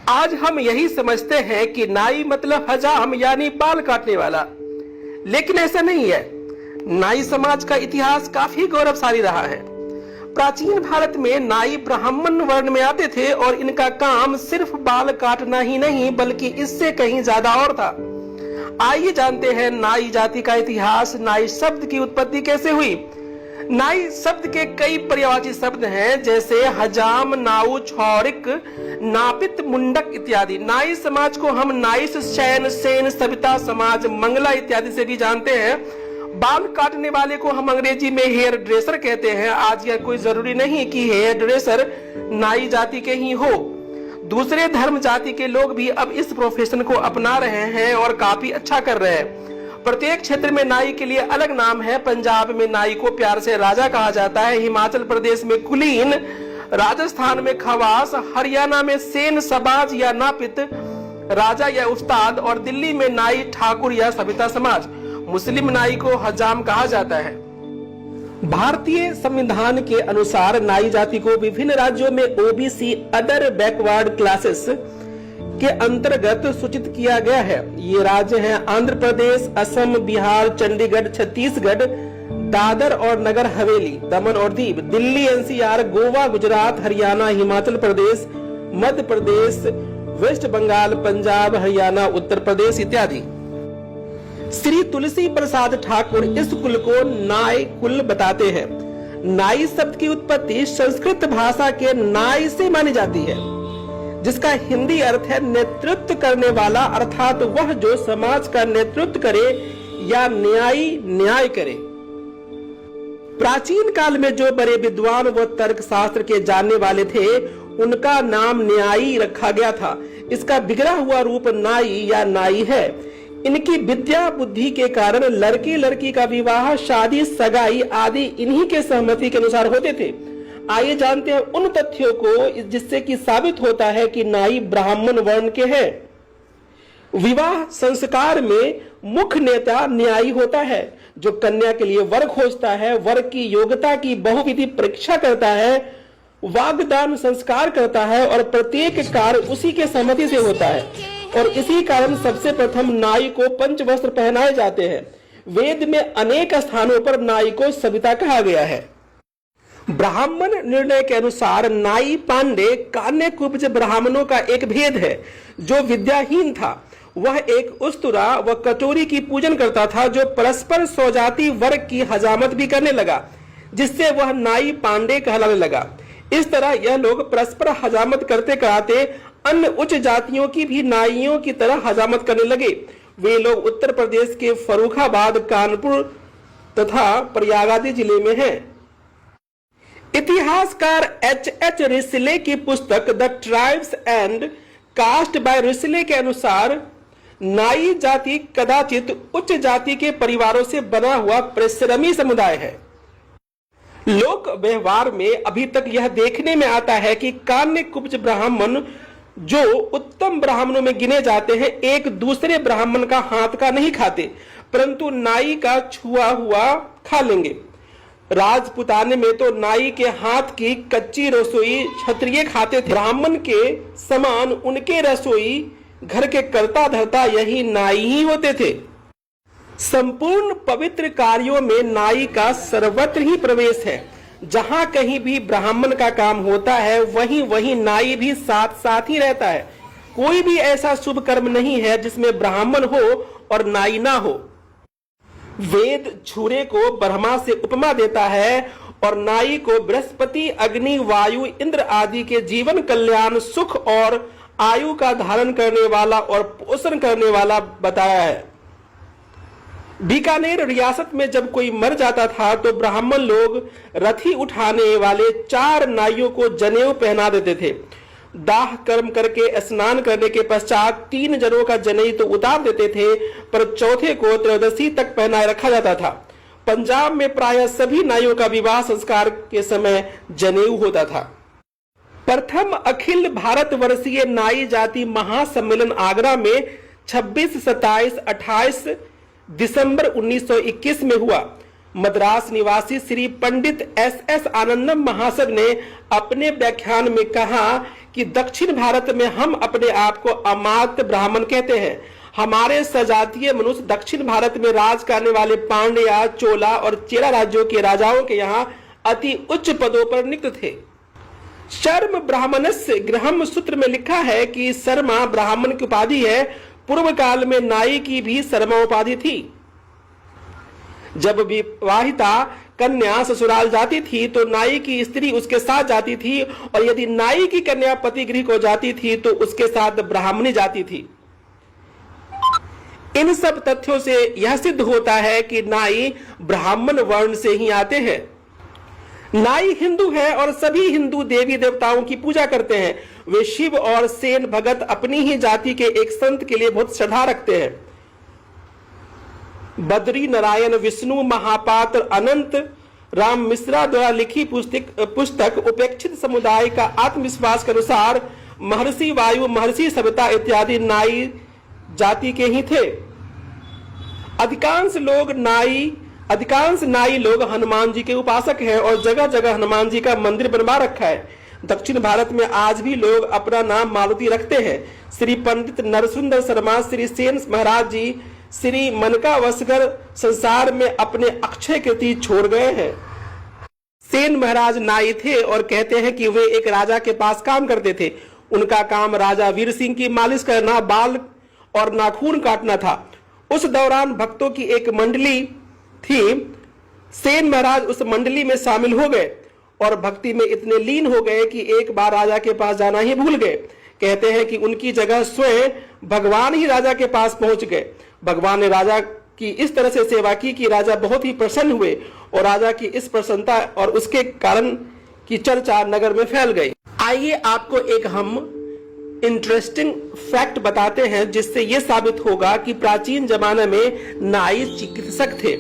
आज हम यही समझते हैं कि नाई मतलब हजाम यानी बाल काटने वाला, लेकिन ऐसा नहीं है। नाई समाज का इतिहास काफी गौरवशाली रहा है। प्राचीन भारत में नाई ब्राह्मण वर्ण में आते थे और इनका काम सिर्फ बाल काटना ही नहीं बल्कि इससे कहीं ज्यादा और था। आइए जानते हैं नाई जाति का इतिहास। नाई शब्द की उत्पत्ति कैसे हुई। नाई शब्द के कई पर्यायवाची शब्द हैं, जैसे हजाम, नाऊ, छौरिक, नापित, मुंडक इत्यादि। नाई समाज को हम नाइस, शैन, सेन, सविता समाज, मंगला इत्यादि से भी जानते हैं। बाल काटने वाले को हम अंग्रेजी में हेयर ड्रेसर कहते हैं। आज यह कोई जरूरी नहीं कि हेयर ड्रेसर नाई जाति के ही हो। दूसरे धर्म जाति के लोग भी अब इस प्रोफेशन को अपना रहे हैं और काफी अच्छा कर रहे हैं। प्रत्येक क्षेत्र में नाई के लिए अलग नाम है। पंजाब में नाई को प्यार से राजा कहा जाता है, हिमाचल प्रदेश में कुलीन, राजस्थान में खवास, हरियाणा में सेन, सबाज या नापित, राजा या उस्ताद, और दिल्ली में नाई ठाकुर या सविता समाज। मुस्लिम नाई को हजाम कहा जाता है। भारतीय संविधान के अनुसार नाई जाति को विभिन्न राज्यों में ओबीसी अदर बैकवर्ड क्लासेस के अंतर्गत सूचित किया गया है। ये राज्य हैं आंध्र प्रदेश, असम, बिहार, चंडीगढ़, छत्तीसगढ़, दादर और नगर हवेली, दमन और दीव, दिल्ली, एनसीआर, गोवा, गुजरात, हरियाणा, हिमाचल प्रदेश, मध्य प्रदेश, वेस्ट बंगाल, पंजाब, हरियाणा, उत्तर प्रदेश इत्यादि। श्री तुलसी प्रसाद ठाकुर इस कुल को नाई कुल बताते हैं। नाई शब्द की उत्पत्ति संस्कृत भाषा के नाई से मानी जाती है, जिसका हिंदी अर्थ है नेतृत्व करने वाला, अर्थात वह जो समाज का नेतृत्व करे या न्याय करे। प्राचीन काल में जो बड़े विद्वान व तर्क शास्त्र के जानने वाले थे उनका नाम न्यायी रखा गया था। इसका बिगड़ा हुआ रूप नाई या नाई है। इनकी विद्या बुद्धि के कारण लड़के लड़की का विवाह, शादी, सगाई आदि इन्हीं के सहमति के अनुसार होते थे। आइए जानते हैं उन तथ्यों को जिससे कि साबित होता है कि नाई ब्राह्मण वर्ण के हैं। विवाह संस्कार में मुख्य नेता न्यायी होता है, जो कन्या के लिए वर खोजता है, वर की योग्यता की बहुविधि परीक्षा करता है, वाग्दान संस्कार करता है और प्रत्येक कार्य उसी के सहमति से होता है। और इसी कारण सबसे प्रथम नाई को पंचवस्त्र पहनाए जाते हैं। वेद में अनेक स्थानों पर नाई को सविता कहा गया है। ब्राह्मण निर्णय के अनुसार नाई पांडे कान्य कुब्ज ब्राह्मणों का एक भेद है। जो विद्याहीन था वह एक उस्तुरा व कटोरी की पूजन करता था, जो परस्पर स्वजाति वर्ग की हजामत भी करने लगा, जिससे वह नाई पांडे कहलाने लगा। इस तरह यह लोग परस्पर हजामत करते कराते अन्य उच्च जातियों की भी नाइयों की तरह हजामत करने लगे। वे लोग उत्तर प्रदेश के फर्रुखाबाद, कानपुर तथा प्रयागराज जिले में हैं। इतिहासकार एच रिसले की पुस्तक the tribes and caste by Risley के अनुसार नाई जाति कदाचित उच्च जाति के परिवारों से बना हुआ परिश्रमी समुदाय है। लोक व्यवहार में अभी तक यह देखने में आता है कि कान्य कुब्ज ब्राह्मण, जो उत्तम ब्राह्मणों में गिने जाते हैं, एक दूसरे ब्राह्मण का हाथ का नहीं खाते, परंतु नाई का छुआ हुआ खा लेंगे। राजपुताने में तो नाई के हाथ की कच्ची रसोई क्षत्रिय खाते थे। ब्राह्मण के समान उनके रसोई घर के कर्ता धर्ता यही नाई ही होते थे। संपूर्ण पवित्र कार्यों में नाई का सर्वत्र ही प्रवेश है। जहां कहीं भी ब्राह्मण का काम होता है वहीं नाई भी साथ साथ ही रहता है। कोई भी ऐसा शुभ कर्म नहीं है जिसमें ब्राह्मण हो और नाई ना हो। वेद छुरे को ब्रह्मा से उपमा देता है और नाई को बृहस्पति, अग्नि, वायु, इंद्र आदि के जीवन, कल्याण, सुख और आयु का धारण करने वाला और पोषण करने वाला बताया है। बीकानेर रियासत में जब कोई मर जाता था तो ब्राह्मण लोग रथी उठाने वाले 4 नाइयों को जनेऊ पहना देते थे। दाह कर्म करके स्नान करने के पश्चात 3 जनों का जनेऊ तो उतार देते थे, पर चौथे को त्रयोदशी तक पहनाए रखा जाता था। पंजाब में प्रायः सभी नाइयों का विवाह संस्कार के समय जनेऊ होता था। प्रथम अखिल भारत वर्षीय नाई जाति महासम्मेलन आगरा में 26, 27, 28 दिसंबर 1921 में हुआ। मद्रास निवासी श्री पंडित एस आनंदम महाशय ने अपने व्याख्यान में कहा कि दक्षिण भारत में हम अपने आप को अमात्य ब्राह्मण कहते हैं। हमारे सजातीय मनुष्य दक्षिण भारत में राज करने वाले पांड्या, चोला और चेरा राज्यों के राजाओं के यहाँ अति उच्च पदों पर नियुक्त थे। शर्म ब्राह्मणस्य गृहम सूत्र में लिखा है कि शर्मा ब्राह्मण की उपाधि है। पूर्व काल में नाई की भी शर्मा उपाधि थी। जब विवाहिता कन्या ससुराल जाती थी तो नाई की स्त्री उसके साथ जाती थी, और यदि नाई की कन्या पति गृह को जाती थी तो उसके साथ ब्राह्मणी जाती थी। इन सब तथ्यों से यह सिद्ध होता है कि नाई ब्राह्मण वर्ण से ही आते हैं। नाई हिंदू है और सभी हिंदू देवी देवताओं की पूजा करते हैं। वे शिव और सेन भगत अपनी ही जाति के एक संत के लिए बहुत श्रद्धा रखते हैं। बद्री नारायण विष्णु महापात्र अनंत राम मिश्रा द्वारा लिखी पुस्तक उपेक्षित समुदाय का आत्मविश्वास के अनुसार महर्षि वायु, महर्षि सविता इत्यादि नाई जाति के ही थे। अधिकांश नाई लोग हनुमान जी के उपासक हैं और जगह जगह हनुमान जी का मंदिर बनवा रखा है। दक्षिण भारत में आज भी लोग अपना नाम मारुति रखते हैं। श्री पंडित नरसुंदर शर्मा, श्री सेन महाराज जी, श्री मनकावसकर संसार में अपने अक्षय कृति छोड़ गए हैं। सेन महाराज नाई थे और कहते हैं कि वे एक राजा के पास काम करते थे। उनका काम राजा वीर सिंह की मालिश करना, बाल और नाखून काटना था। उस दौरान भक्तों की एक मंडली थी। सेन महाराज उस मंडली में शामिल हो गए और भक्ति में इतने लीन हो गए कि एक बार राजा के पास जाना ही भूल गए। कहते हैं कि उनकी जगह स्वयं भगवान ही राजा के पास पहुंच गए। भगवान ने राजा की इस तरह से सेवा की कि राजा बहुत ही प्रसन्न हुए और राजा की इस प्रसन्नता और उसके कारण की चर्चा नगर में फैल गई। आइए आपको एक हम इंटरेस्टिंग फैक्ट बताते हैं जिससे यह साबित होगा कि प्राचीन जमाने में नाई चिकित्सक थे।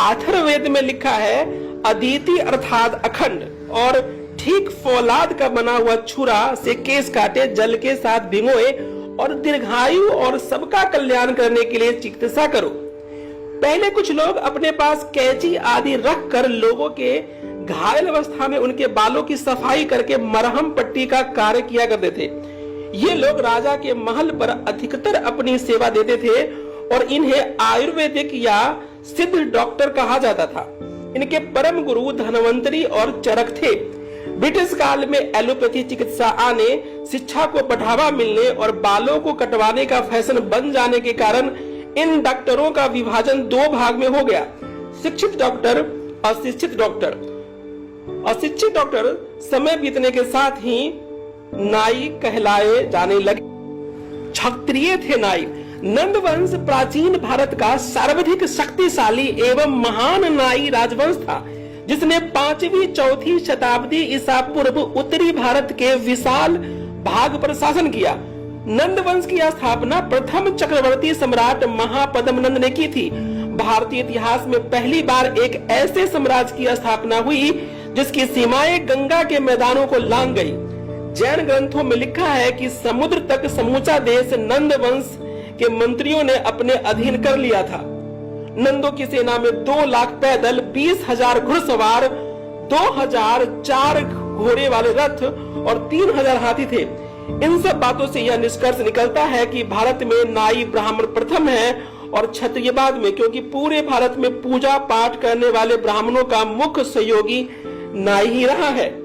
अथर्ववेद में लिखा है, अदिति अर्थात अखंड और ठीक फौलाद का बना हुआ छुरा से केस काटे, जल के साथ भिगोए और दीर्घायु और सबका कल्याण करने के लिए चिकित्सा करो। पहले कुछ लोग अपने पास कैंची आदि रख कर लोगों के घायल अवस्था में उनके बालों की सफाई करके मरहम पट्टी का कार्य किया करते थे। ये लोग राजा के महल पर अधिकतर अपनी सेवा देते थे और इन्हें आयुर्वेदिक या सिद्ध डॉक्टर कहा जाता था। इनके परम गुरु धनवंतरी और चरक थे। ब्रिटिश काल में एलोपैथी चिकित्सा आने, शिक्षा को बढ़ावा मिलने और बालों को कटवाने का फैशन बन जाने के कारण इन डॉक्टरों का विभाजन दो भाग में हो गया, शिक्षित डॉक्टर, अशिक्षित डॉक्टर। अशिक्षित डॉक्टर समय बीतने के साथ ही नाई कहलाए जाने लगे। क्षत्रिय थे नाई। नंद वंश प्राचीन भारत का सर्वाधिक शक्तिशाली एवं महान नाई राजवंश था, जिसने 5वीं-4वीं शताब्दी ईसा पूर्व उत्तरी भारत के विशाल भाग पर शासन किया। नंद वंश की स्थापना प्रथम चक्रवर्ती सम्राट महापद्मनंद ने की थी। भारतीय इतिहास में पहली बार एक ऐसे साम्राज्य की स्थापना हुई जिसकी सीमाएं गंगा के मैदानों को लांग गई। जैन ग्रंथों में लिखा है कि समुद्र तक समूचा देश नंद वंश के मंत्रियों ने अपने अधीन कर लिया था। नंदों की सेना में 2 लाख पैदल, 20,000 घुड़सवार, 2,004 घोड़े वाले रथ और 3,000 हाथी थे। इन सब बातों से यह निष्कर्ष निकलता है कि भारत में नाई ब्राह्मण प्रथम है और क्षत्रिय बाद में, क्योंकि पूरे भारत में पूजा पाठ करने वाले ब्राह्मणों का मुख्य सहयोगी नाई ही रहा है।